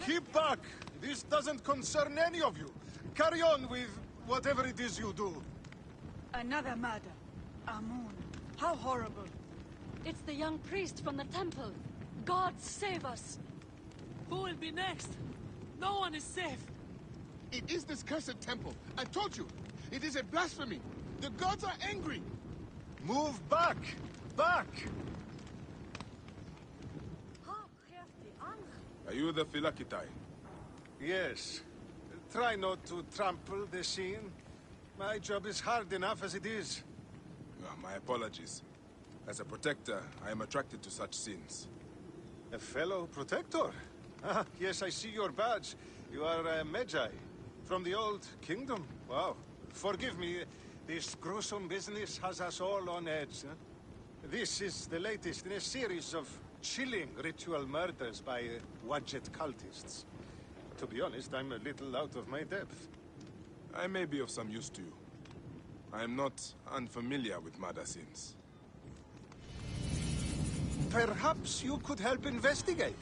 Keep back! This doesn't concern any of you. Carry on with whatever it is you do. Another murder. Amun. How horrible. It's the young priest from the temple. God save us. Who will be next? No one is safe. It is this cursed temple. I told you. It is a blasphemy. The gods are angry. Move back! Back! Are you the Philakitai? Yes. Try not to trample the scene. My job is hard enough as it is. My apologies. As a protector, I am attracted to such scenes. A fellow protector? Ah, yes, I see your badge. You are a Magi. From the old kingdom. Wow. Forgive me, this gruesome business has us all on edge. Huh? This is the latest in a series of chilling ritual murders by Wadjet cultists. To be honest, I'm a little out of my depth. I may be of some use to you. I am not unfamiliar with murder scenes. Perhaps you could help investigate.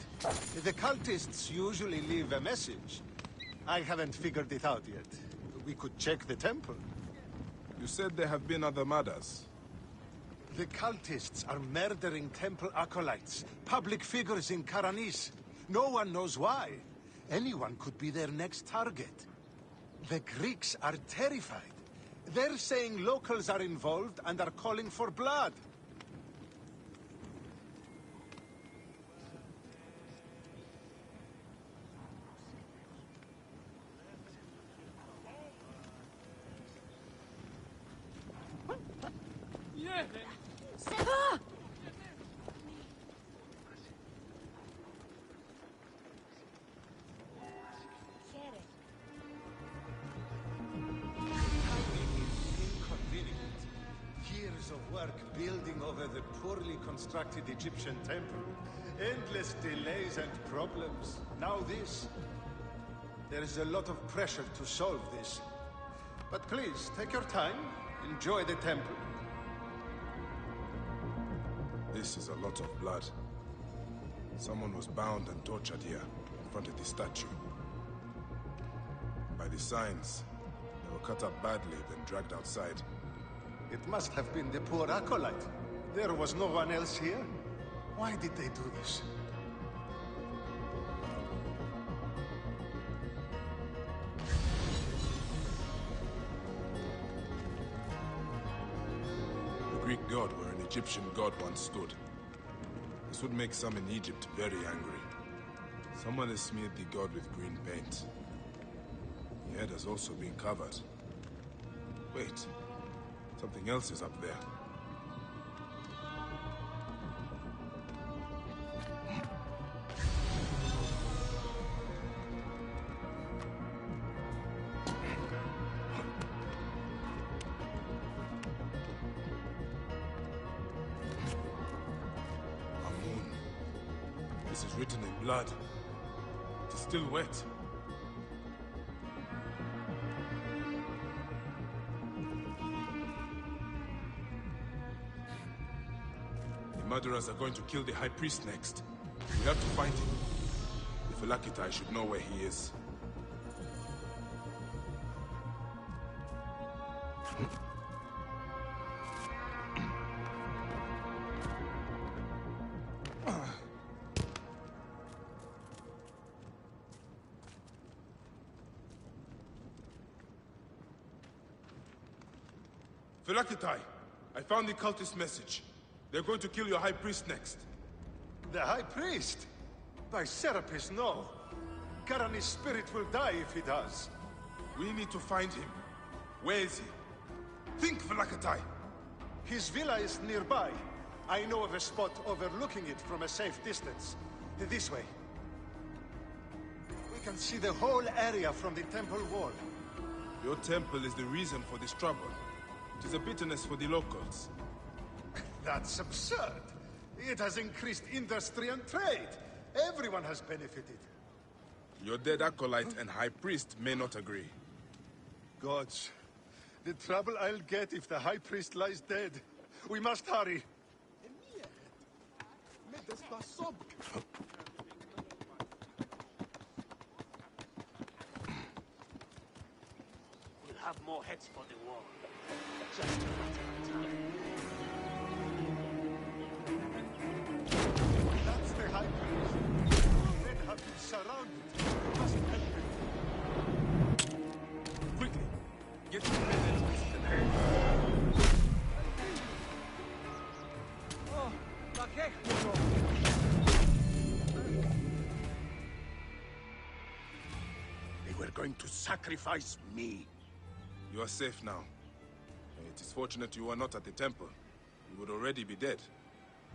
The cultists usually leave a message. I haven't figured it out yet. We could check the temple. You said there have been other murders. The cultists are murdering temple acolytes, public figures in Karanis. No one knows why. Anyone could be their next target. The Greeks are terrified. They're saying locals are involved and are calling for blood. Building over the poorly constructed Egyptian temple. Endless delays and problems. Now this. There is a lot of pressure to solve this. But please, take your time. Enjoy the temple. This is a lot of blood. Someone was bound and tortured here, in front of the statue. By the signs, they were cut up badly, then dragged outside. It must have been the poor acolyte. There was no one else here. Why did they do this? The Greek god where an Egyptian god once stood. This would make some in Egypt very angry. Someone has smeared the god with green paint. The head has also been covered. Wait. Something else is up there. Amun. This is written in blood. It is still wet. Murderers are going to kill the High Priest next. We have to find him. The Philakitai should know where he is. Philakitai, I found the cultist message. They're going to kill your High Priest next. The High Priest? By Serapis, no. Karani's spirit will die if he does. We need to find him. Where is he? Think, Philakitai! His villa is nearby. I know of a spot overlooking it from a safe distance. This way. We can see the whole area from the temple wall. Your temple is the reason for this trouble. It is a bitterness for the locals. That's absurd. It has increased industry and trade. Everyone has benefited. Your dead acolyte and high priest may not agree. Gods, the trouble I'll get if the high priest lies dead. We must hurry. We'll have more heads for the war. Just a matter of time. That's the high priest. Men have been surrounded. We must help them. Quickly, get to the men and hand. They were going to sacrifice me. You are safe now. It is fortunate you are not at the temple. You would already be dead.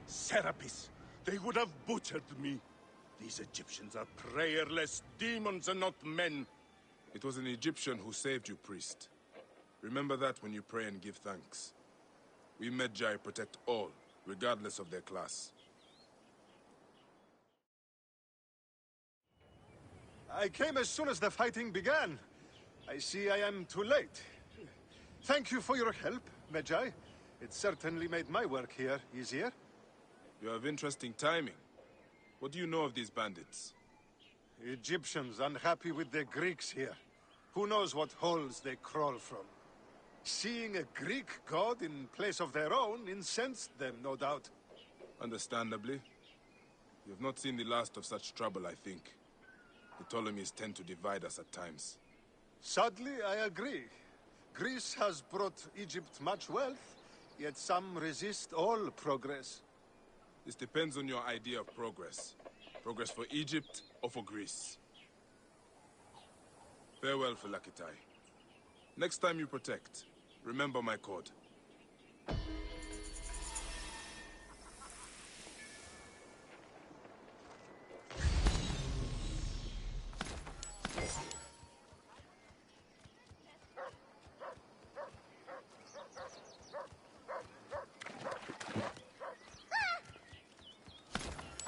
Serapis, they would have butchered me. These Egyptians are prayerless demons and not men. It was an Egyptian who saved you, priest. Remember that when you pray and give thanks. We Magi protect all, regardless of their class. I came as soon as the fighting began. I see I am too late. Thank you for your help, Magi. It certainly made my work here easier. You have interesting timing. What do you know of these bandits? Egyptians unhappy with the Greeks here. Who knows what holes they crawl from? Seeing a Greek god in place of their own incensed them, no doubt. Understandably. You have not seen the last of such trouble, I think. The Ptolemies tend to divide us at times. Sadly, I agree. Greece has brought Egypt much wealth, yet some resist all progress. This depends on your idea of progress. Progress for Egypt or for Greece. Farewell, Philakitai. Next time you protect, remember my code.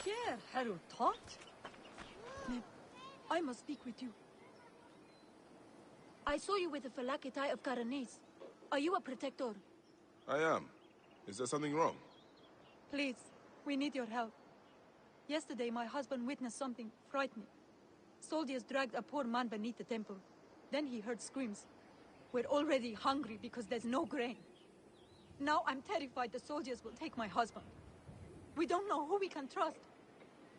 Here, Harold taught. I must speak with you. I saw you with the Philakitai of Karanis. Are you a protector? I am. Is there something wrong? Please, we need your help. Yesterday, my husband witnessed something frightening. Soldiers dragged a poor man beneath the temple. Then he heard screams. We're already hungry because there's no grain. Now I'm terrified the soldiers will take my husband. We don't know who we can trust.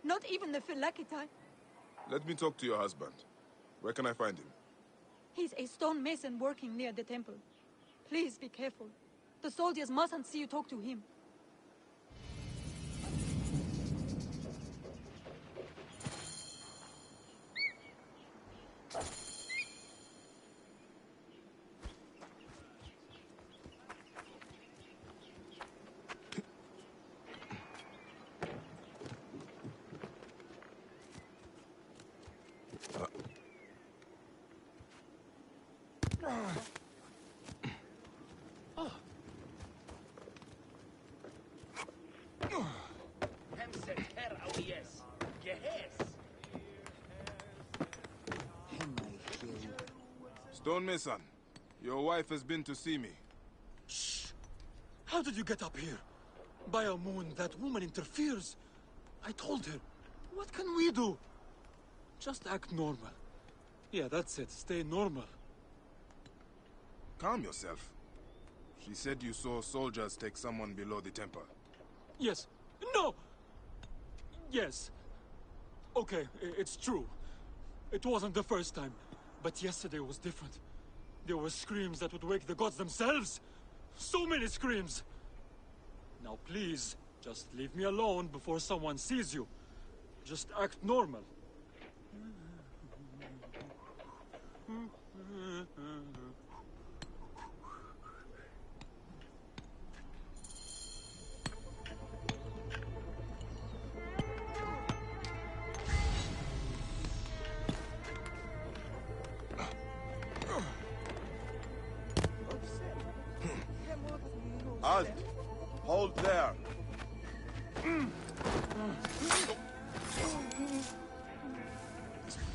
Not even the Philakitai. Let me talk to your husband. Where can I find him? He's a stone mason working near the temple. Please be careful. The soldiers mustn't see you talk to him. Stone Mason, your wife has been to see me. Shh! How did you get up here? By a moon, that woman interferes. I told her. What can we do? Just act normal. Yeah, that's it. Stay normal. Calm yourself. She said you saw soldiers take someone below the temple. Yes. No! Yes. Okay, it's true. It wasn't the first time. But yesterday was different. There were screams that would wake the gods themselves. So many screams. Now please, just leave me alone before someone sees you. Just act normal. Halt! Hold there!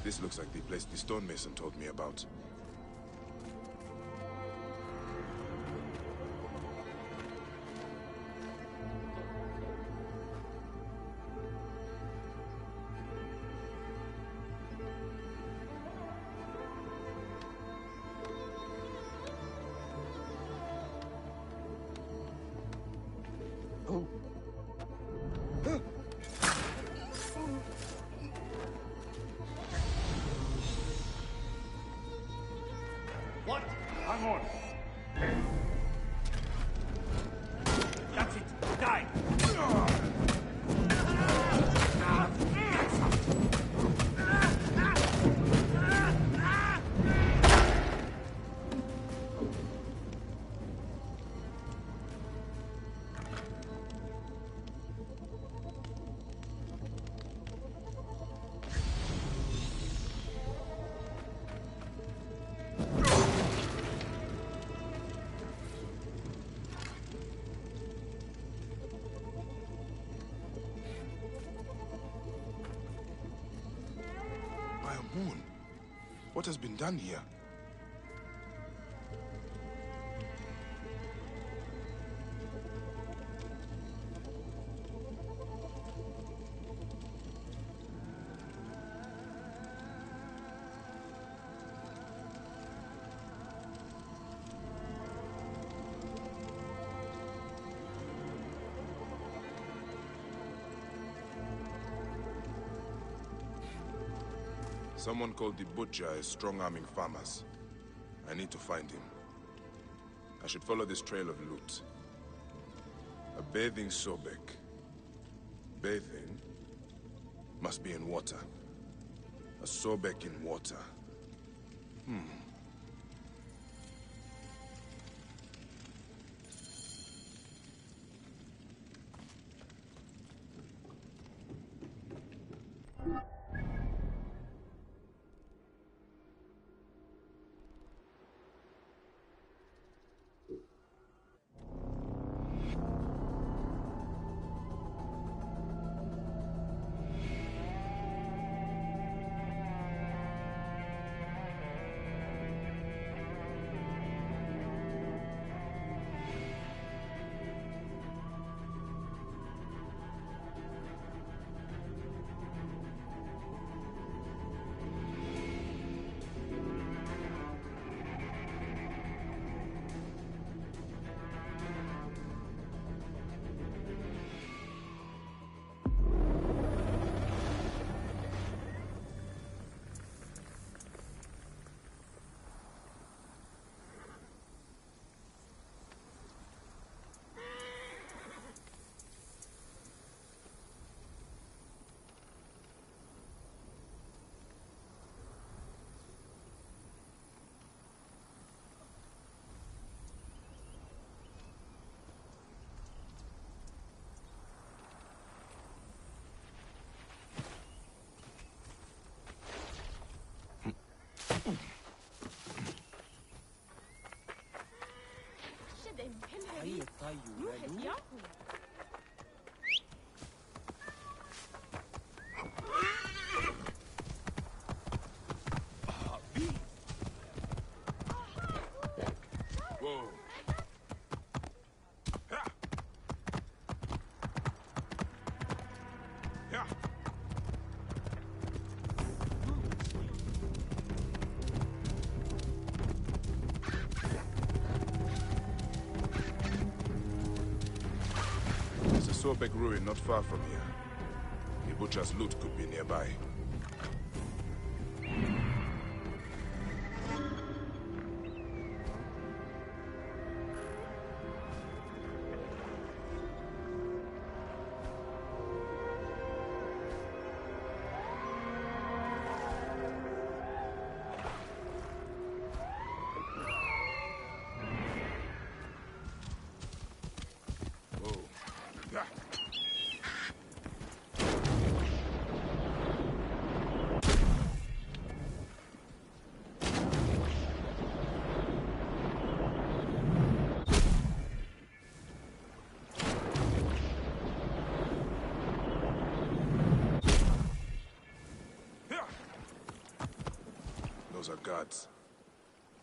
This looks like the place the stonemason told me about. What? Hang on. That's it. Die. Moon, what has been done here? Someone called the Butcher is strong-arming farmers. I need to find him. I should follow this trail of loot. A bathing Sobek. Bathing must be in water. A Sobek in water. Whoa. Yeah. There's a Sobek ruin not far from here. The butcher's loot could be nearby. Those are guards.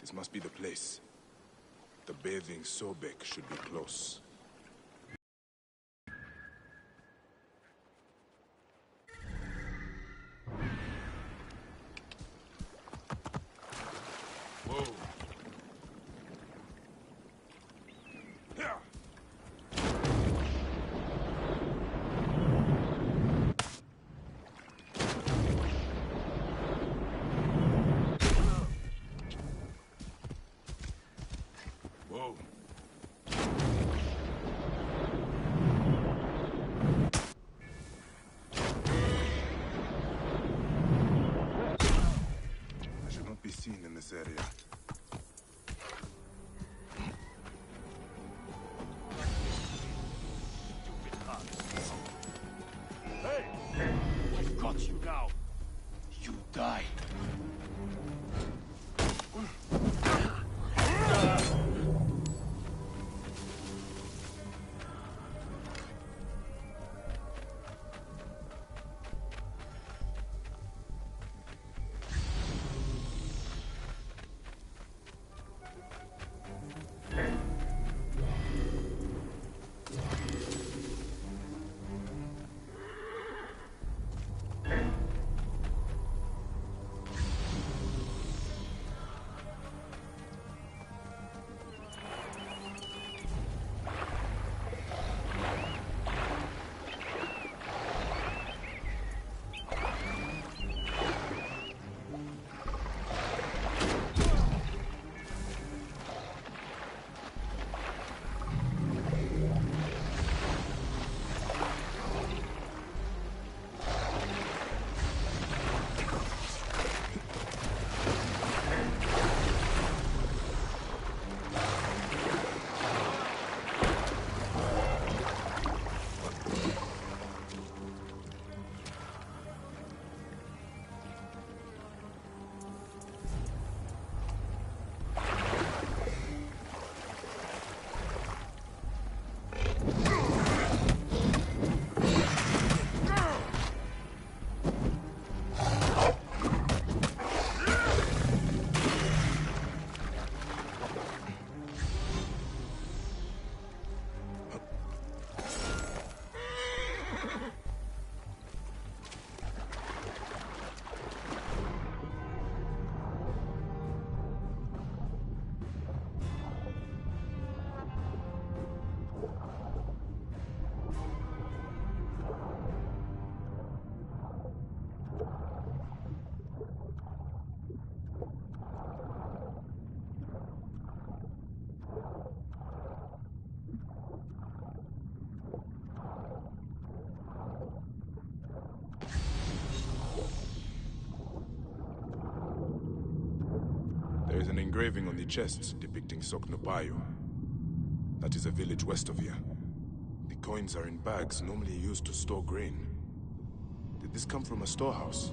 This must be the place. The bathing Sobek should be close. Whoa. Whoa. I should not be seen in this area. Hey! I've got you now. You die. There is an engraving on the chests depicting Soknopayo. That is a village west of here. The coins are in bags normally used to store grain. Did this come from a storehouse?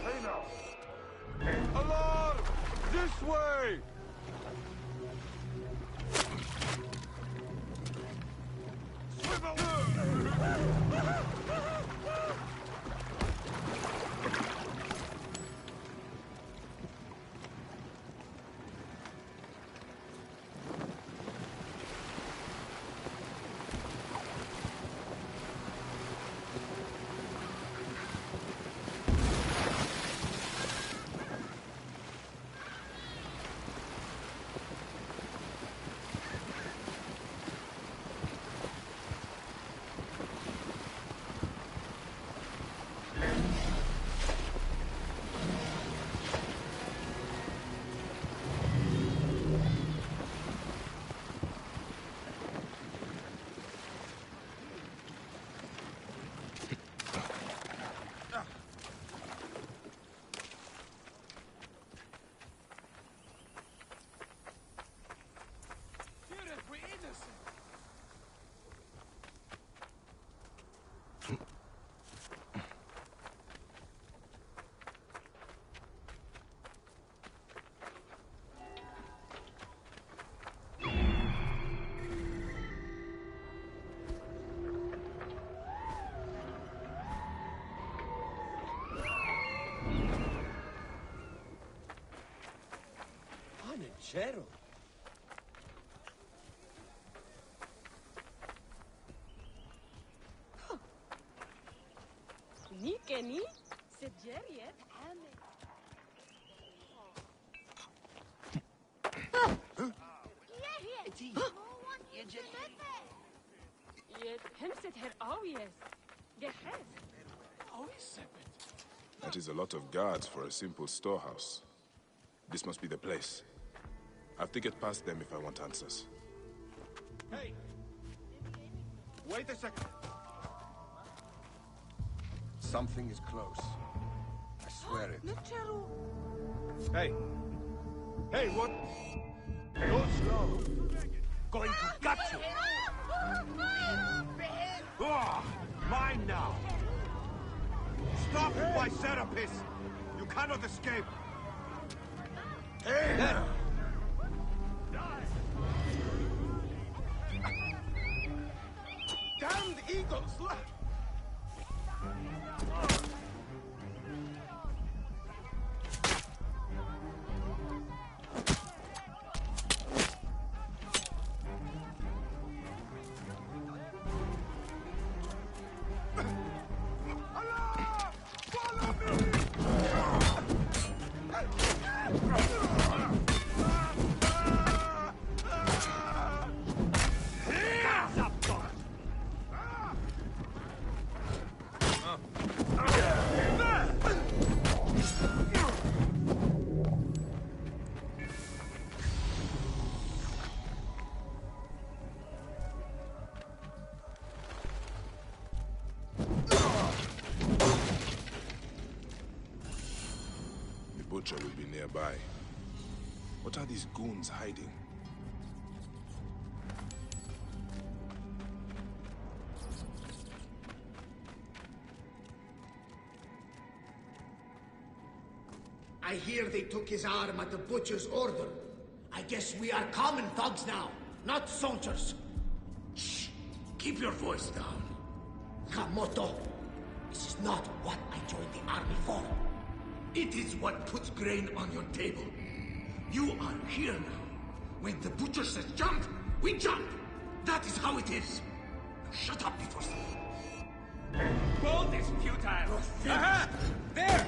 Hey now! Alarm! This way! sincero. Ni Kenny, c'est Jerriet, Amet. Yet hemset her awies. Gehet. That is a lot of guards for a simple storehouse. This must be the place. I have to get past them if I want answers. Hey! Wait a second. Something is close. I swear it. Hey! Hey, what? Go slow. Going to gut you. Oh, mine now. Stop, my Serapis! You cannot escape. Hey! Damned eagles! Butcher will be nearby. What are these goons hiding? I hear they took his arm at the butcher's order. I guess we are common thugs now, not soldiers. Shh! Keep your voice down. Kamoto, this is not what I joined the army for. It is what puts grain on your table. You are here now. When the butcher says jump, we jump. That is how it is. Now shut up before something. Both is futile. Aha! There!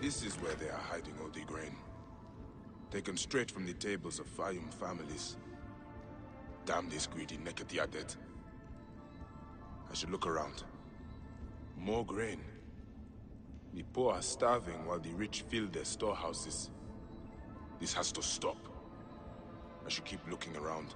This is where they are hiding all the grain. Taken straight from the tables of Fayum families. Damn this greedy Nekatiadet. I should look around. More grain. The poor are starving while the rich fill their storehouses. This has to stop. I should keep looking around.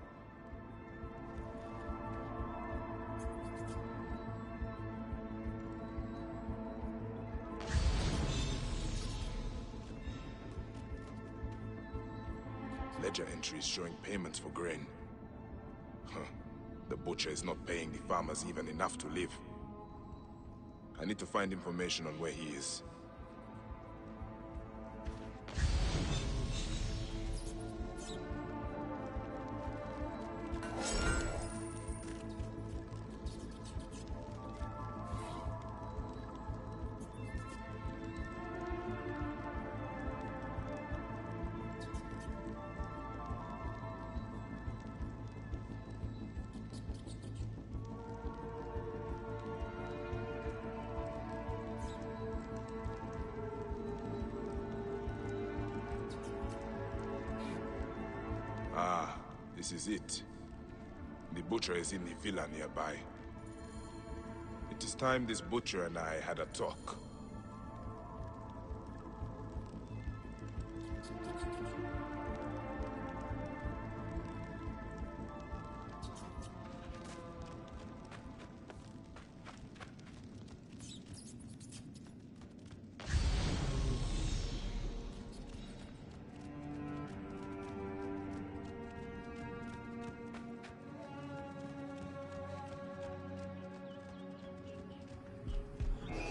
Ledger entries showing payments for grain. Huh. The butcher is not paying the farmers even enough to live. I need to find information on where he is. Ah, this is it. The butcher is in the villa nearby. It is time this butcher and I had a talk.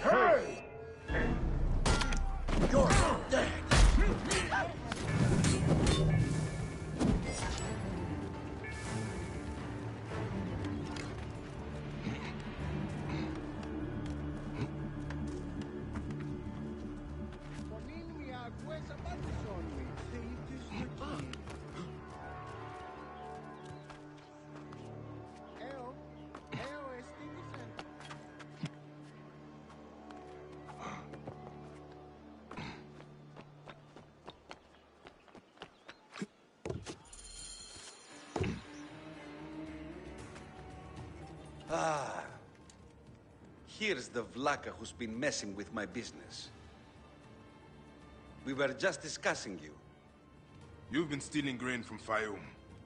Hey! Here's the Vlaka who's been messing with my business. We were just discussing you. You've been stealing grain from Fayum,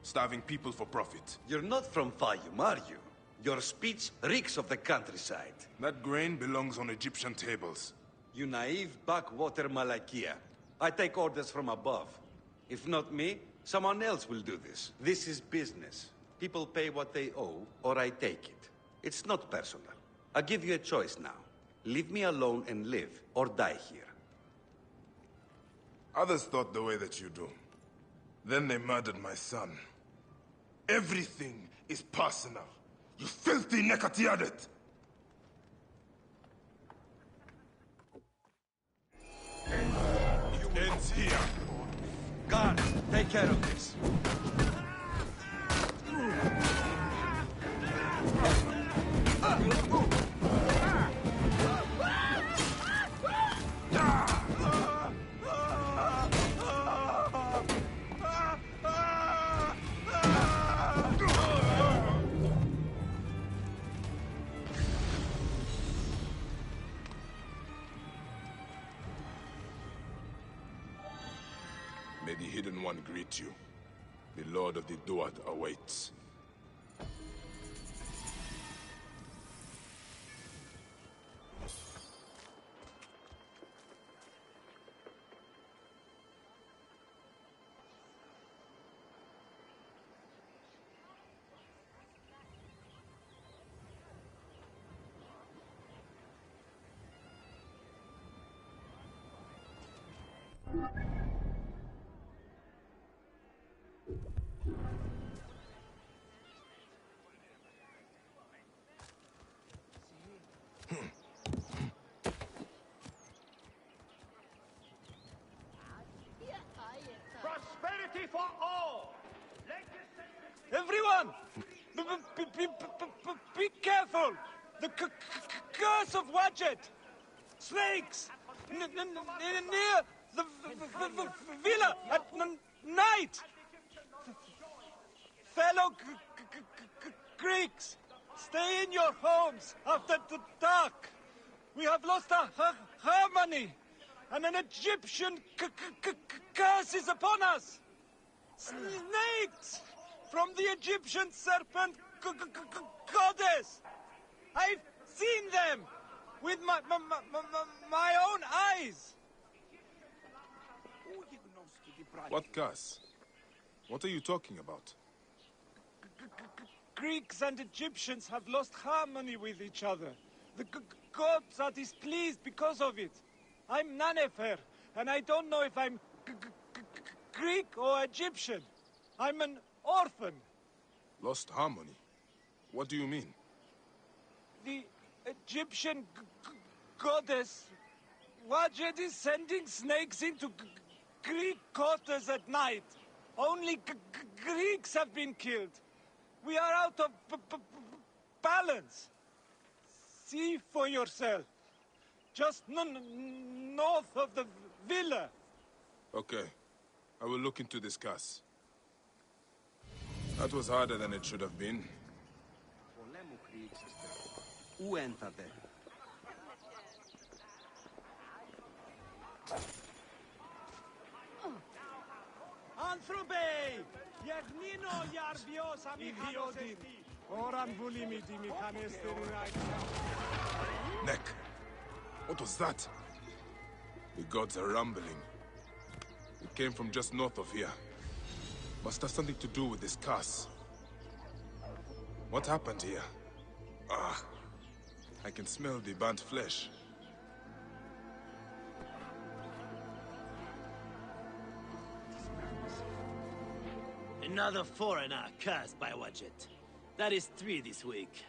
starving people for profit. You're not from Fayum, are you? Your speech reeks of the countryside. That grain belongs on Egyptian tables. You naive backwater Malakia. I take orders from above. If not me, someone else will do this. This is business. People pay what they owe, or I take it. It's not personal. I give you a choice now. Leave me alone and live, or die here. Others thought the way that you do. Then they murdered my son. Everything is personal. You filthy Nekatiadet! It ends here. Guards, take care of this. May the Hidden One greet you. The Lord of the Duat awaits. Prosperity for all! Everyone! Be careful! The curse of Wadjet! Snakes! Near the villa at night! Fellow Greeks, stay in your homes after the dark. We have lost our harmony, and an Egyptian curse is upon us. Snakes from the Egyptian serpent goddess. I've seen them with my own eyes. What curse? What are you talking about? Greeks and Egyptians have lost harmony with each other. The gods are displeased because of it. I'm Nanefer, and I don't know if I'm Greek or Egyptian. I'm an orphan. Lost harmony? What do you mean? The Egyptian goddess Wadjet is sending snakes into Greek quarters at night. Only Greeks have been killed. We are out of balance. See for yourself. Just north of the villa. Okay. I will look into this curse. That was harder than it should have been. Anthrope! Yagnino yarbios amigos. Oran bulimiti mikanesterin. Neck! What was that? The gods are rumbling. It came from just north of here. Must have something to do with this curse. What happened here? Ah, I can smell the burnt flesh. Another foreigner cursed by Wadjet. That is 3 this week.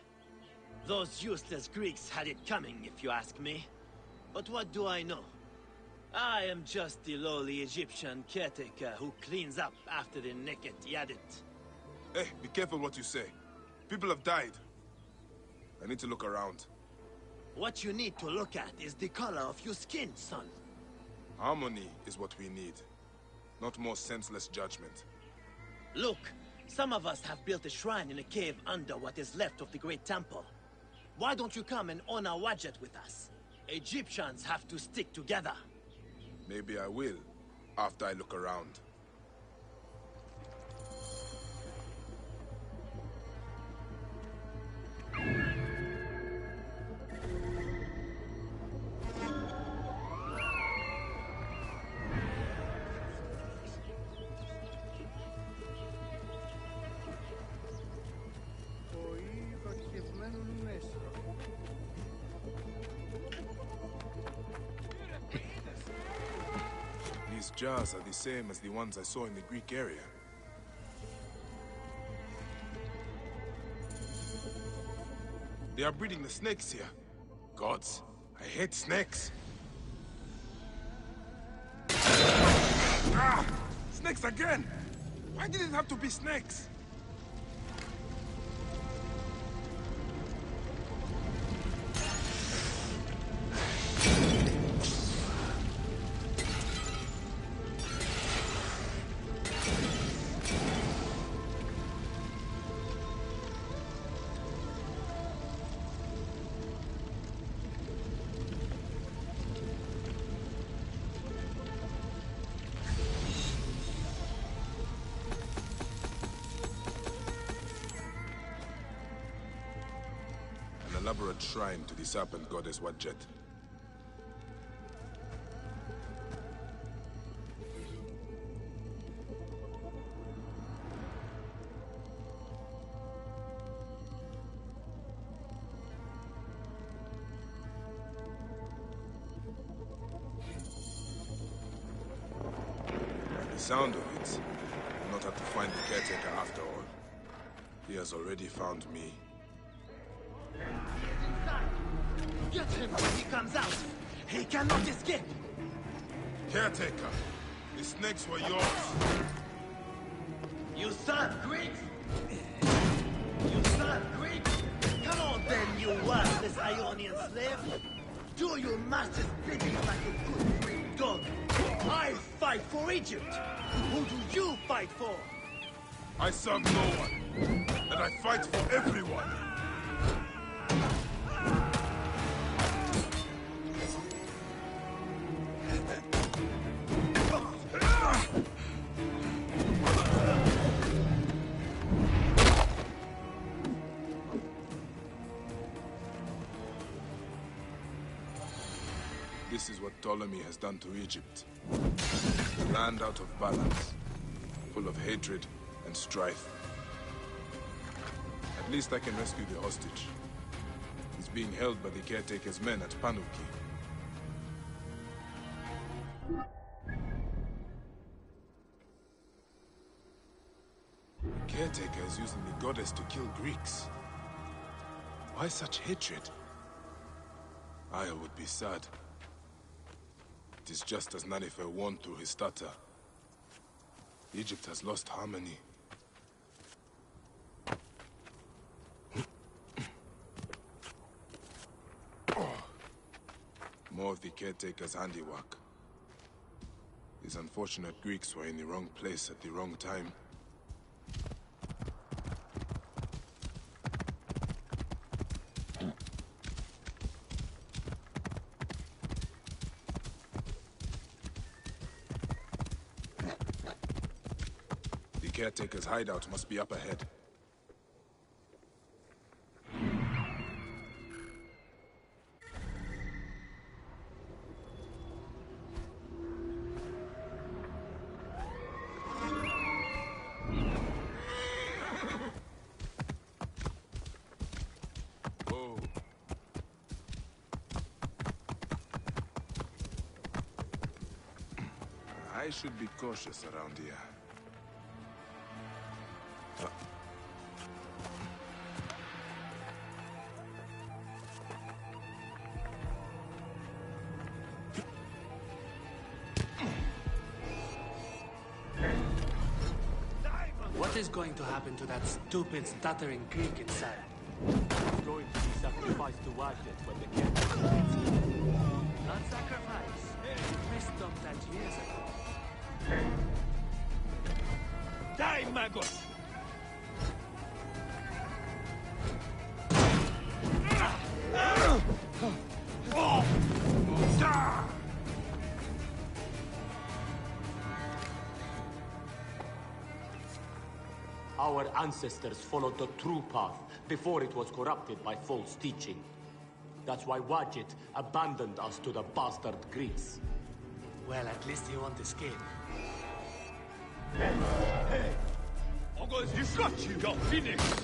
Those useless Greeks had it coming, if you ask me. But what do I know? I am just the lowly Egyptian caretaker who cleans up after the naked Yadet. Hey, be careful what you say. People have died. I need to look around. What you need to look at is the color of your skin, son. Harmony is what we need, not more senseless judgment. Look, some of us have built a shrine in a cave under what is left of the great temple. Why don't you come and own our Wadjet with us? Egyptians have to stick together. Maybe I will, after I look around. These jars are the same as the ones I saw in the Greek area. They are breeding the snakes here. Gods, I hate snakes. Ah! Snakes again! Why did it have to be snakes? Elaborate shrine to the serpent goddess Wadjet. By the sound of it, I'll not have to find the caretaker after all. He has already found me. Get him when he comes out! He cannot escape! Caretaker, the snakes were yours. You serve Greeks? You serve Greeks? Come on then, you worthless Ionian slave! Do your master's bidding like a good brave dog! I fight for Egypt! Who do you fight for? I serve no one, and I fight for everyone! This is what Ptolemy has done to Egypt. A land out of balance, full of hatred and strife. At least I can rescue the hostage. He's being held by the caretaker's men at Panuki. The caretaker is using the goddess to kill Greeks. Why such hatred? I would be sad. It is just as Nanifer warned through his stutter. Egypt has lost harmony. More of the caretaker's handiwork. These unfortunate Greeks were in the wrong place at the wrong time. The caretaker's hideout must be up ahead. I should be cautious around here. What is going to happen to that stupid, stuttering Greek inside? He's going to be sacrificed to Wadjet when the king comes. Not sacrifice. We stopped that years ago. Die, Magos! Our ancestors followed the true path before it was corrupted by false teaching. That's why Wadjet abandoned us to the bastard Greeks. Well, at least he won't escape. Hey! August, you got you! You're finished!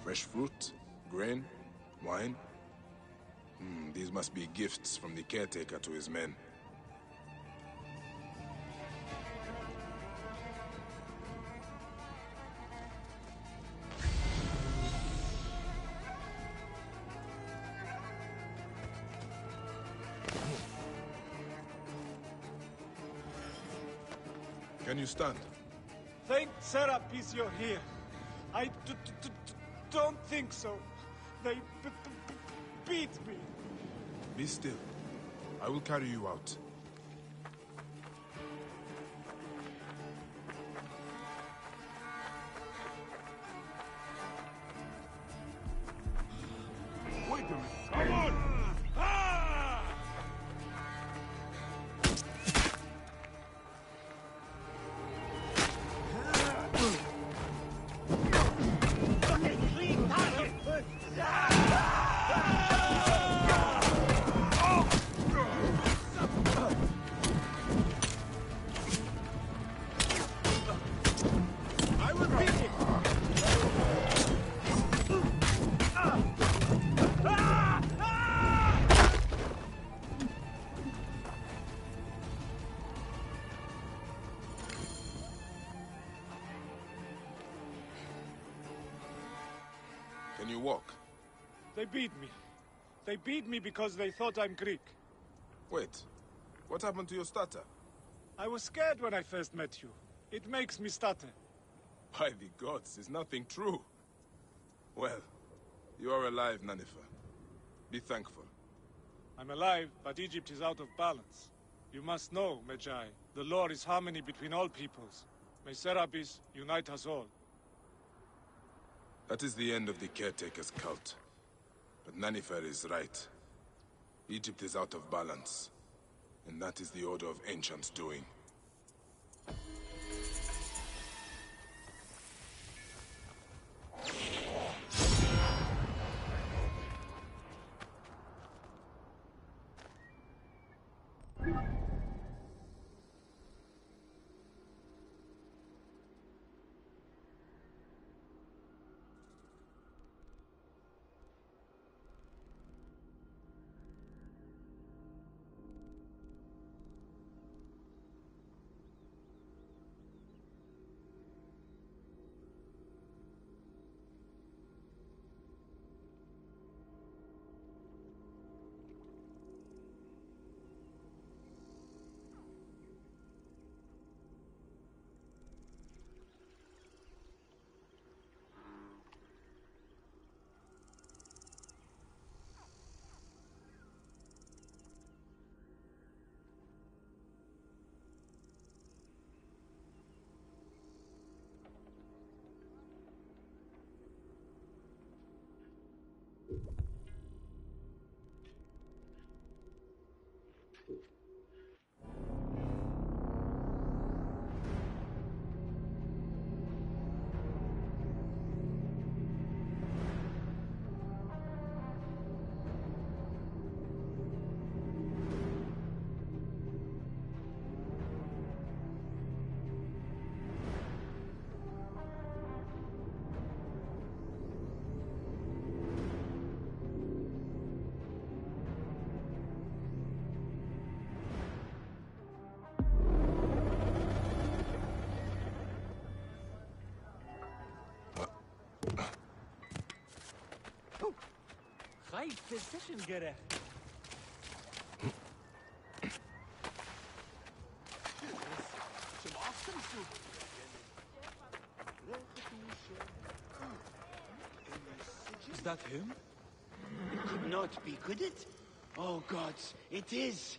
Fresh fruit, grain, wine. These must be gifts from the caretaker to his men. Can you stand? Thank Serapis you're here. I don't think so. They beat me. Be still. I will carry you out. Wait a minute! Come on! Can you walk? They beat me. They beat me because they thought I'm Greek. Wait. What happened to your stutter? I was scared when I first met you. It makes me stutter. By the gods, is nothing true. Well, you are alive, Nanifer. Be thankful. I'm alive, but Egypt is out of balance. You must know, Medjai, the law is harmony between all peoples. May Serapis unite us all. That is the end of the caretaker's cult. But Nanifer is right. Egypt is out of balance. And that is the order of ancients doing. High position gerecht. Zum Achtenzug. Is that him? It could not be, could it? Oh, gods, it is!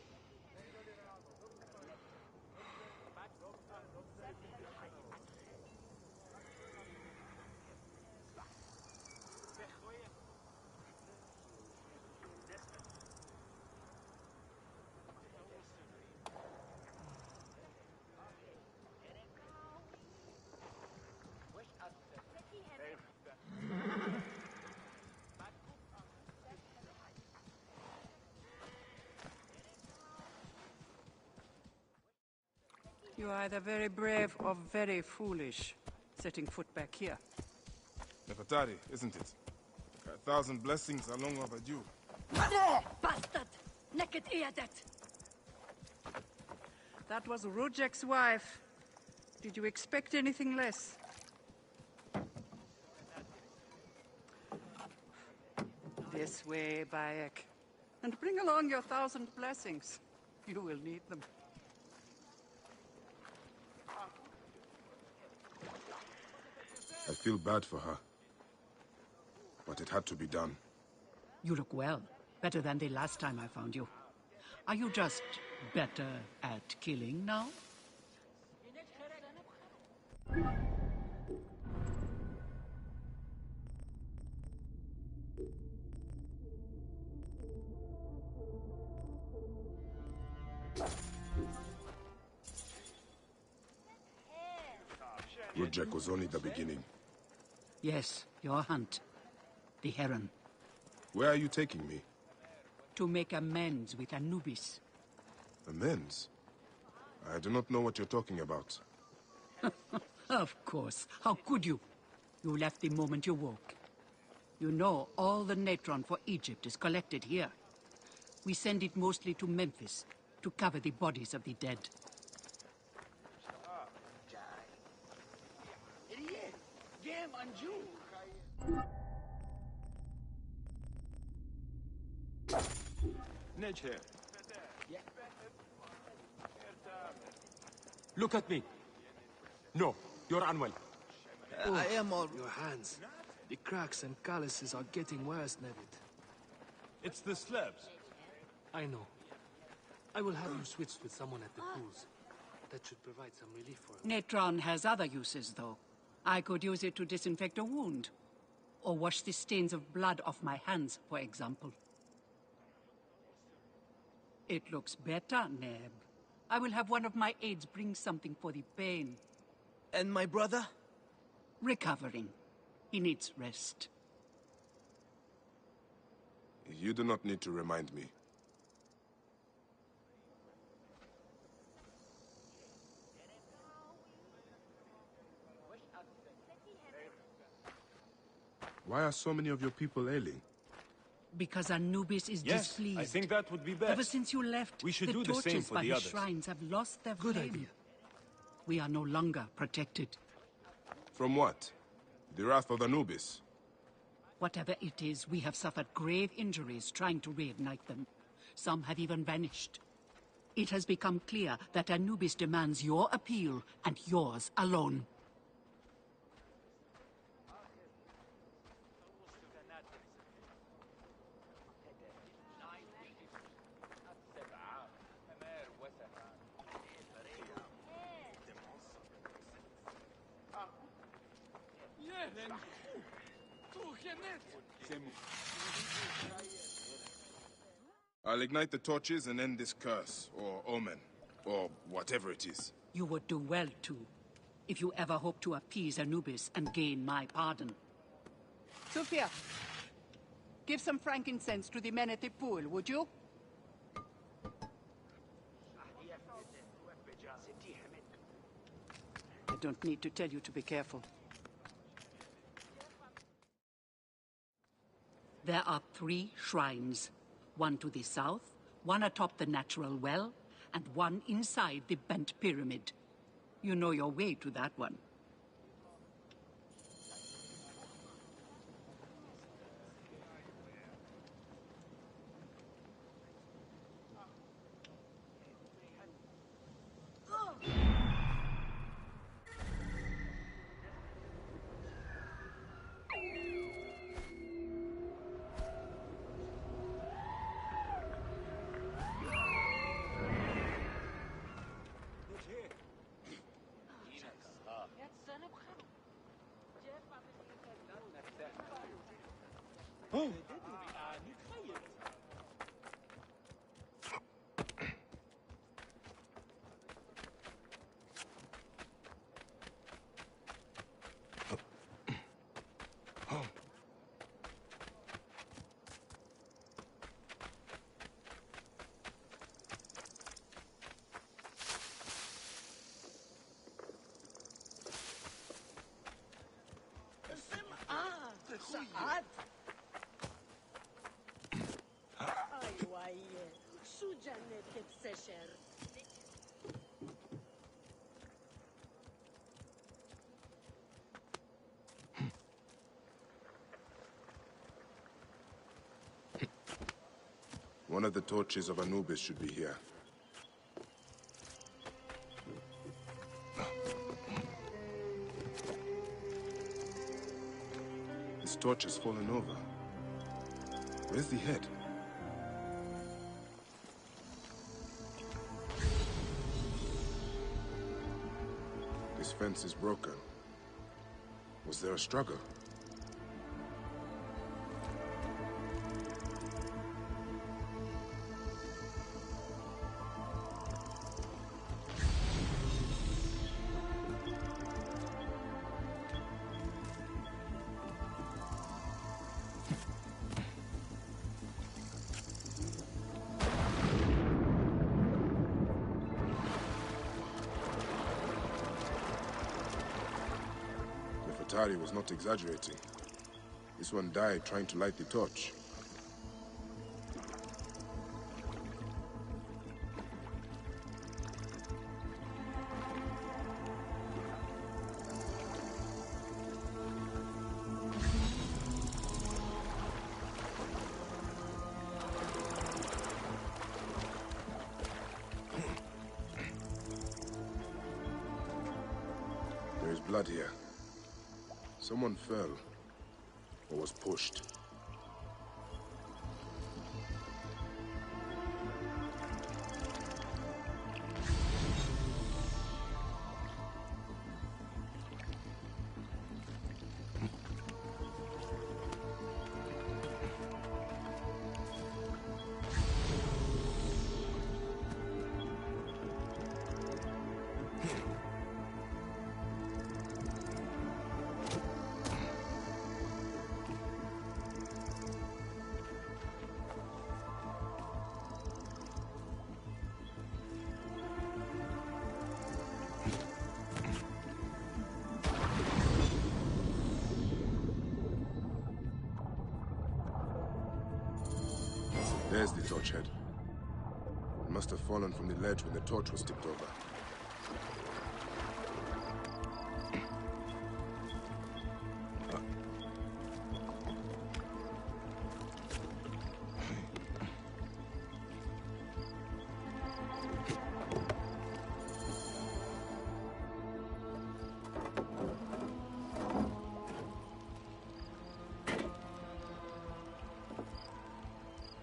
You are either very brave or very foolish, setting foot back here. Nefertari, isn't it? 1,000 blessings are long overdue. Bastard! Naked Iadet! That was Rujek's wife. Did you expect anything less? This way, Bayek. And bring along your 1,000 blessings. You will need them. I feel bad for her. But it had to be done. You look well. Better than the last time I found you. Are you just better at killing now? Rujek was only the beginning. Yes, your hunt. The Heron. Where are you taking me? To make amends with Anubis. Amends? I do not know what you're talking about. Of course. How could you? You left the moment you woke. You know all the natron for Egypt is collected here. We send it mostly to Memphis to cover the bodies of the dead. Look at me. No, you're unwell. I am all... Your hands. The cracks and calluses are getting worse, Nevid. It's the slabs. I know. I will have you switched with someone at the pools. That should provide some relief for him. Natron has other uses, though. I could use it to disinfect a wound. Or wash the stains of blood off my hands, for example. It looks better, Neb. I will have one of my aides bring something for the pain. And my brother? Recovering. He needs rest. You do not need to remind me. Why are so many of your people ailing? Because Anubis is Yes, displeased. I think that would be best. Ever since you left, We should the do the same torches for by the his others. shrines have lost their Good flame. idea. We are no longer protected. From what? The wrath of Anubis? Whatever it is, we have suffered grave injuries trying to reignite them. Some have even vanished. It has become clear that Anubis demands your appeal and yours alone. I'll ignite the torches and end this curse, or omen, or whatever it is. You would do well to, if you ever hope to appease Anubis and gain my pardon. Sophia, give some frankincense to the men at the pool, would you? I don't need to tell you to be careful. There are 3 shrines. One to the south, one atop the natural well, and one inside the bent pyramid. You know your way to that one. One of the torches of Anubis should be here. This torch has fallen over. Where's the head? This fence is broken. Was there a struggle? Atari was not exaggerating. This one died trying to light the torch. There is blood here. Someone fell, or was pushed. There's the torch head. It must have fallen from the ledge when the torch was tipped over.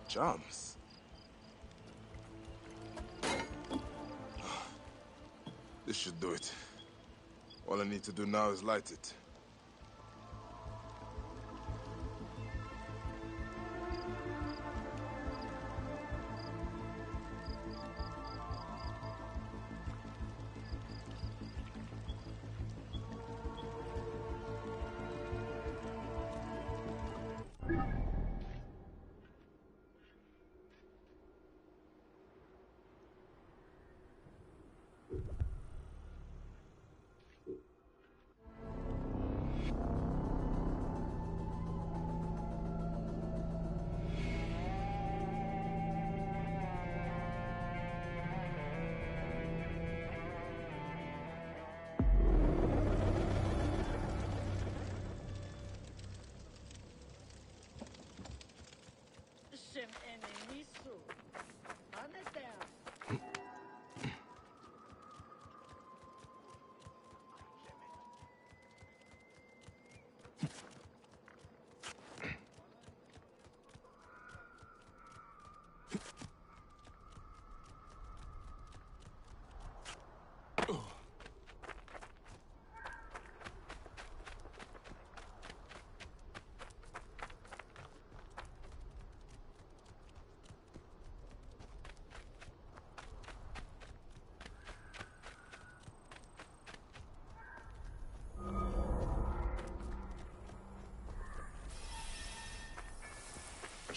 Charms. This should do it. All I need to do now is light it.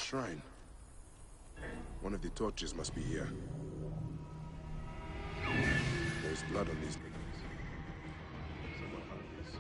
shrine. One of the torches must be here. There's blood on these things. Someone hung this.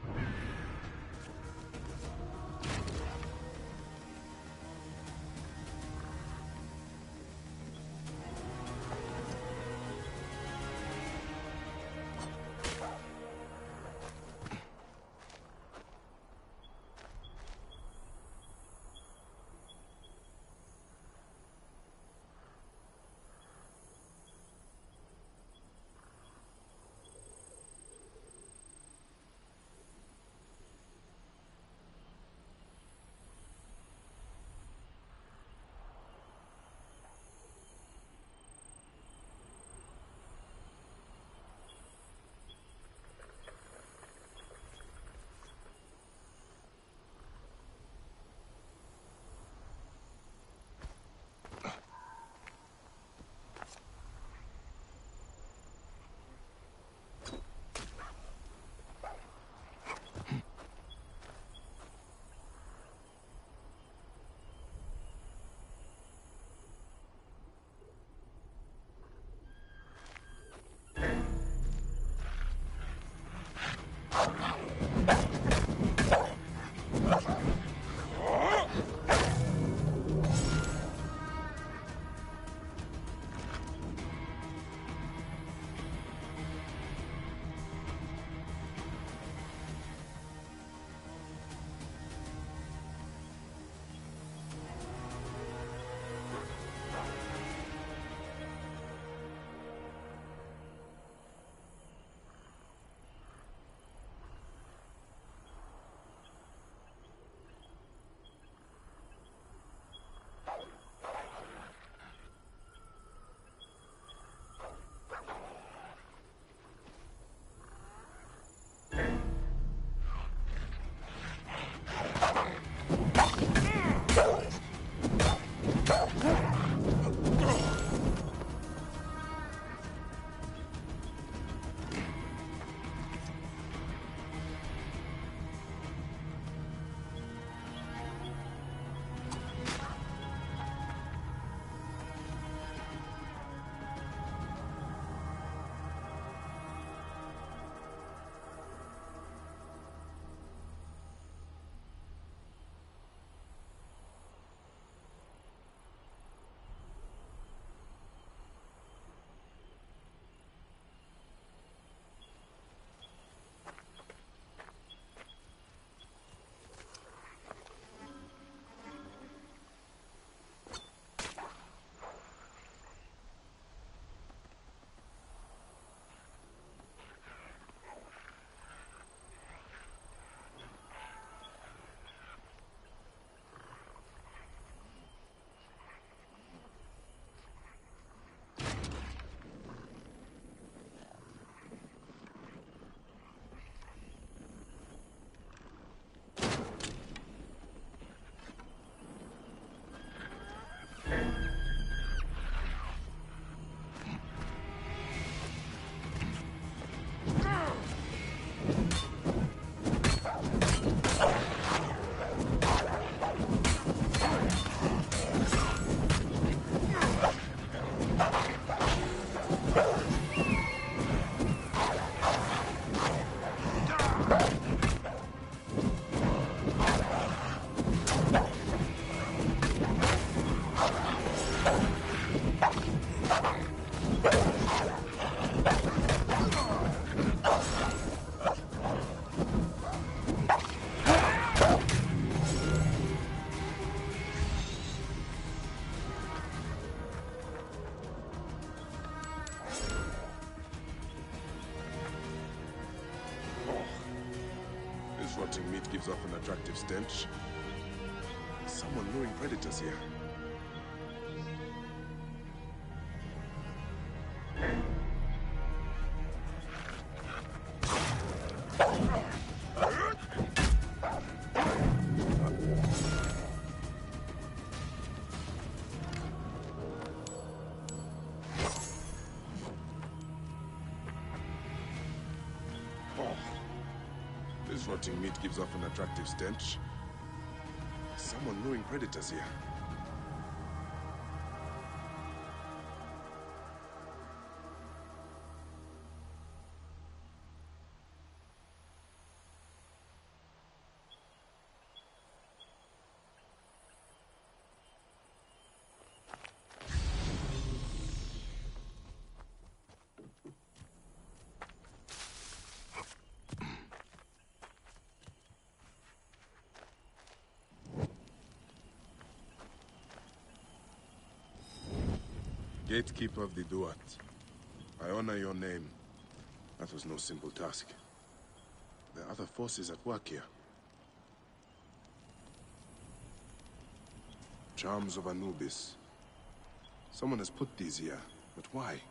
Rotting meat gives off an attractive stench. Someone luring predators here. This rotting meat gives off an attractive stench. Someone luring predators here. Gatekeeper of the Duat, I honor your name. That was no simple task. There are other forces at work here. Charms of Anubis. Someone has put these here, but why?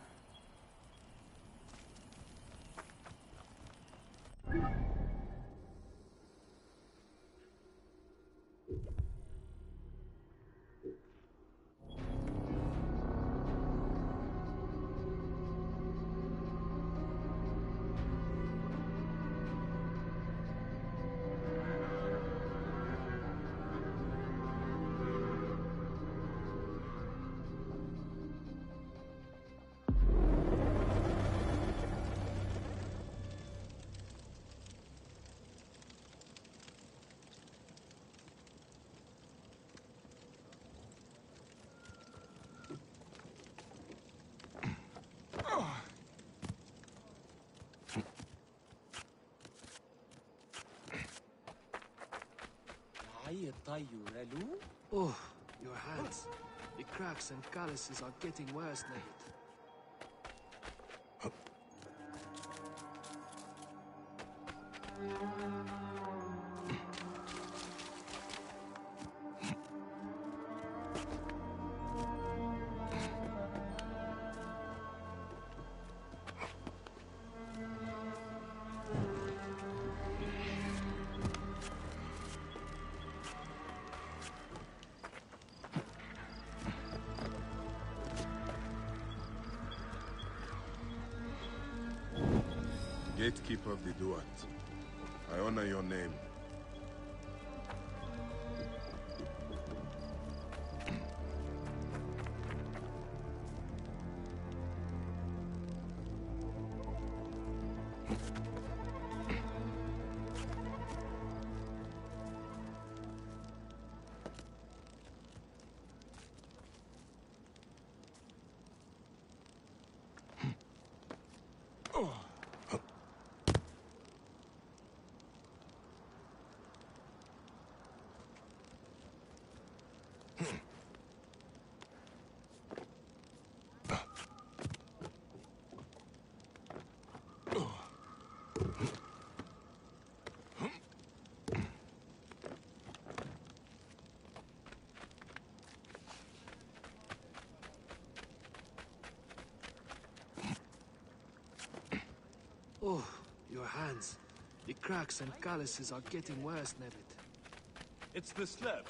Oh, your hands. The cracks and calluses are getting worse, Nate. Gatekeeper of the Duat, I honor your name. Oh, your hands. The cracks and calluses are getting worse, Nebbit. It's the slab.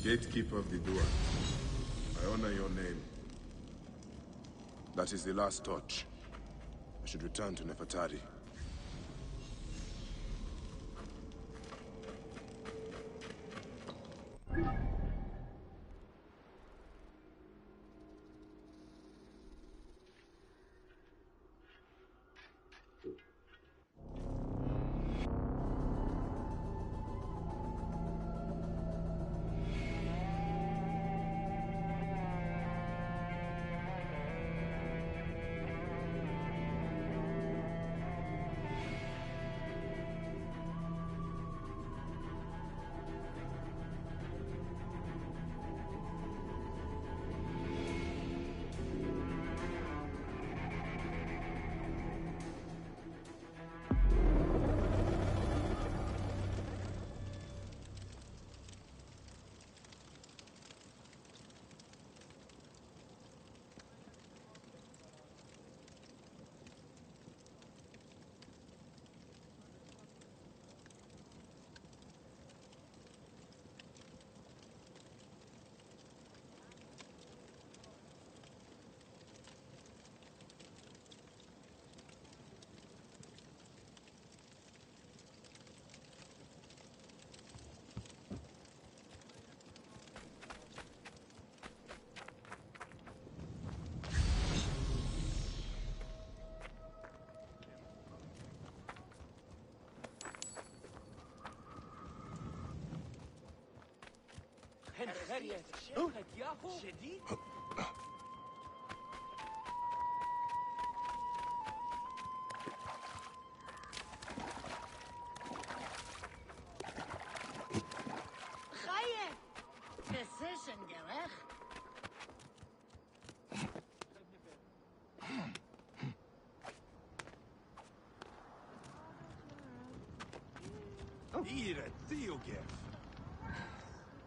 Gatekeeper of the Dua, I honor your name. That is the last torch. I should return to Nefertari.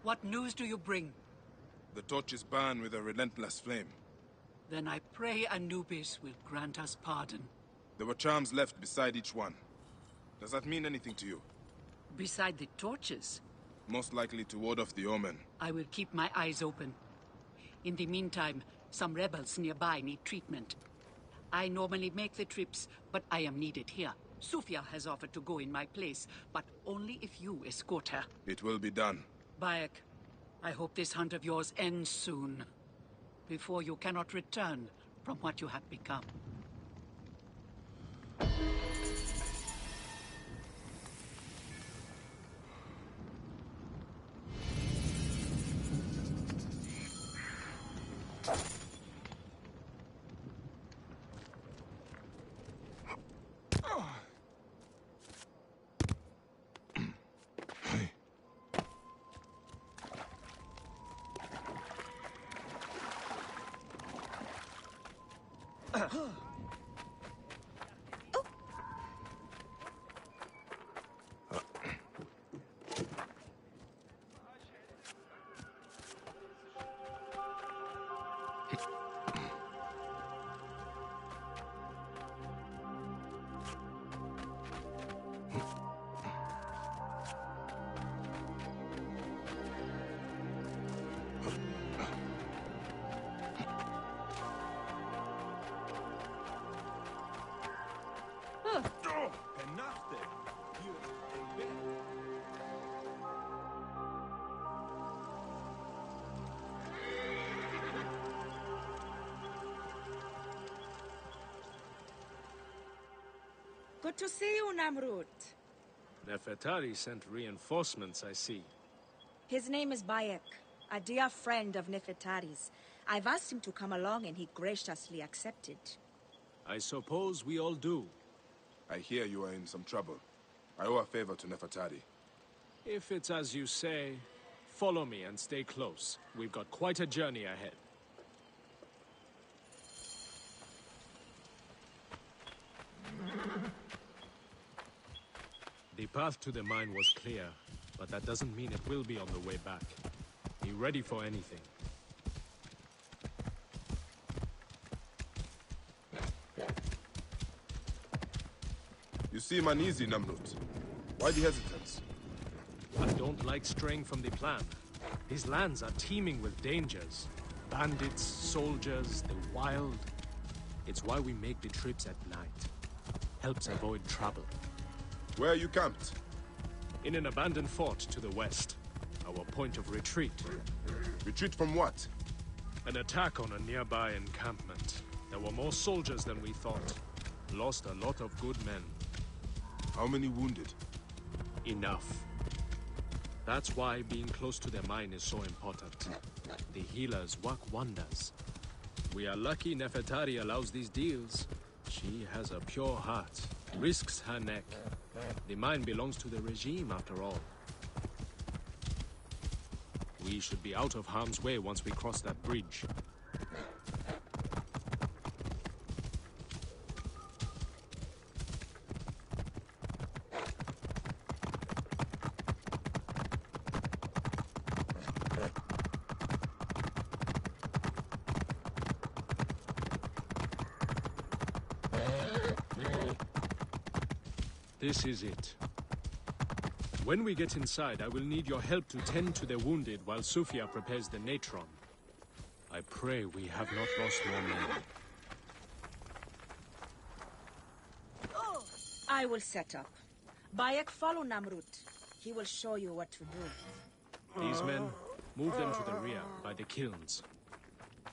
What news do you bring? The torches burn with a relentless flame. Then I pray Anubis will grant us pardon. There were charms left beside each one. Does that mean anything to you? Beside the torches? Most likely to ward off the omen. I will keep my eyes open. In the meantime, some rebels nearby need treatment. I normally make the trips, but I am needed here. Sufia has offered to go in my place, but only if you escort her. It will be done. Bayek, I hope this hunt of yours ends soon, before you cannot return from what you have become. Good to see you, Namrud. Nefertari sent reinforcements, I see. His name is Bayek, a dear friend of Nefertari's. I've asked him to come along and he graciously accepted. I suppose we all do. I hear you are in some trouble. I owe a favor to Nefertari. If it's as you say, follow me and stay close. We've got quite a journey ahead. The path to the mine was clear, but that doesn't mean it will be on the way back. Be ready for anything. You seem uneasy, Namrud. Why the hesitance? I don't like straying from the plan, These lands are teeming with dangers. Bandits, soldiers, the wild. It's why we make the trips at night. Helps avoid trouble. Where are you camped? In an abandoned fort to the west. Our point of retreat. Retreat from what? An attack on a nearby encampment. There were more soldiers than we thought. Lost a lot of good men. How many wounded? Enough. That's why being close to their mine is so important. The healers work wonders. We are lucky Nefertari allows these deals. She has a pure heart, risks her neck. The mine belongs to the regime after all. We should be out of harm's way once we cross that bridge. This is it. When we get inside, I will need your help to tend to the wounded while Sufia prepares the natron. I pray we have not lost more men. I will set up. Bayek, follow Namrut. He will show you what to do. These men, move them to the rear, by the kilns.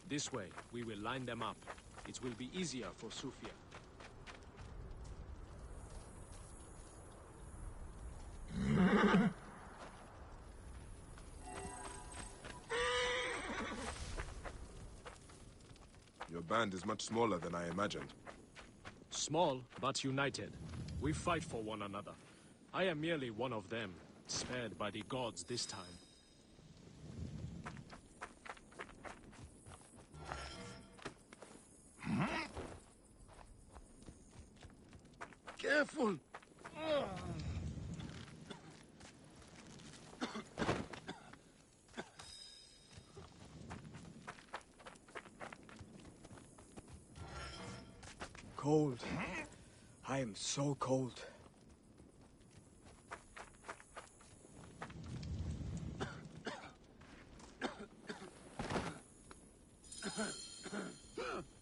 This way, we will line them up. It will be easier for Sufia. Your band is much smaller than I imagined. Small, but united. We fight for one another. I am merely one of them, spared by the gods this time. Careful! Cold. I am so cold.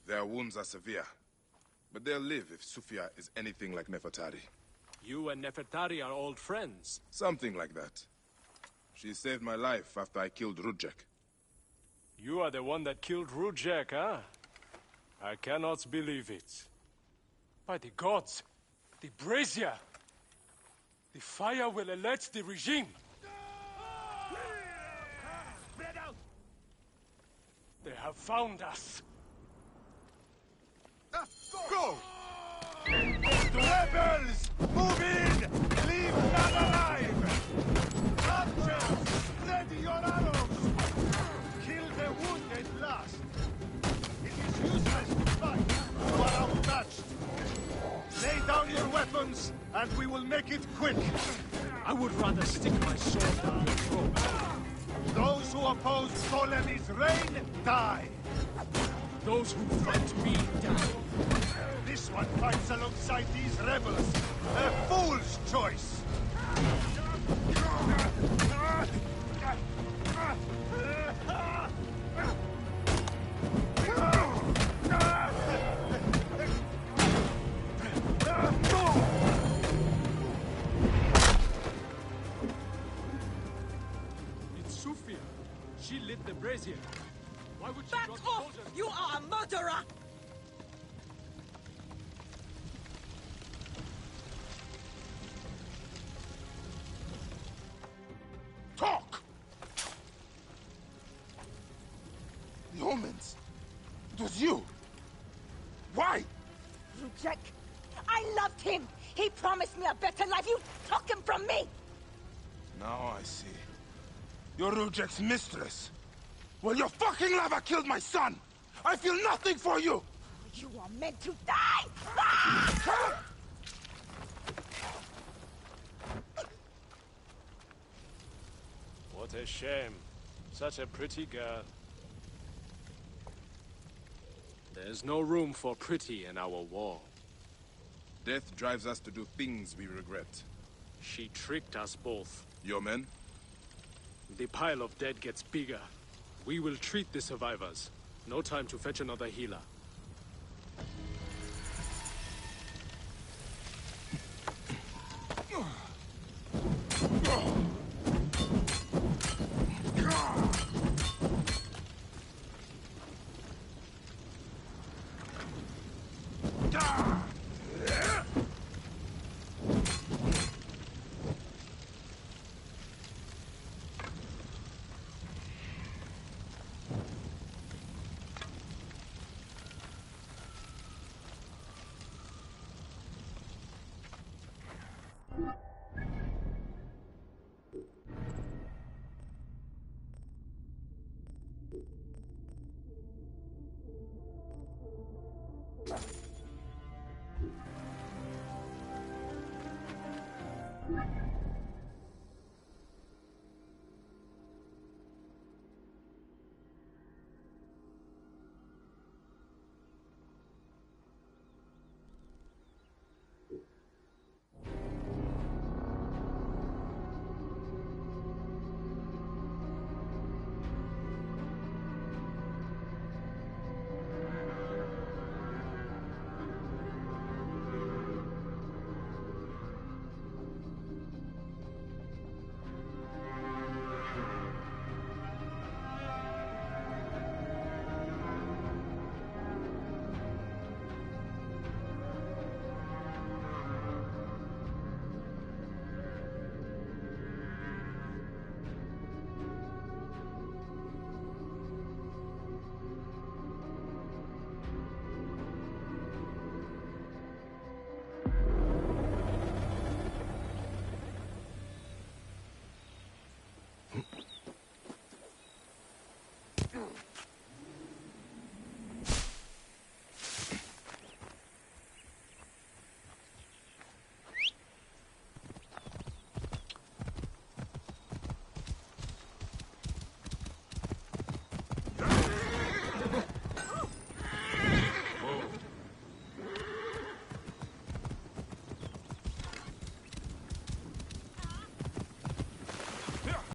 Their wounds are severe, but they'll live if Sufia is anything like Nefertari. You and Nefertari are old friends. Something like that. She saved my life after I killed Rudjek. You are the one that killed Rudjek, huh? I cannot believe it. By the gods, the brazier! The fire will alert the regime! Spread out! They have found us! Go! The rebels! Move in! Leave none alive! Archers, ready your arrows! Kill the wounded last! It is useless to fight! You are outmatched! Lay down your weapons, and we will make it quick! I would rather stick my sword down your throat. Those who oppose Ptolemy's reign, die! Those who fight me, die! This one fights alongside these rebels! A fool's choice! It's Sufia. She lit the brazier. Why would she Back drop off! soldiers? You are a murderer! Talk! The omens. It was you. Why? Rujek, I loved him. He promised me a better life. You took him from me. Now I see. You're Rujek's mistress. Well, your fucking lover killed my son. I feel nothing for you. You are meant to die. Ah! What a shame. Such a pretty girl. There's no room for pretty in our war. Death drives us to do things we regret. She tricked us both. Your men? The pile of dead gets bigger. We will treat the survivors. No time to fetch another healer. Ah!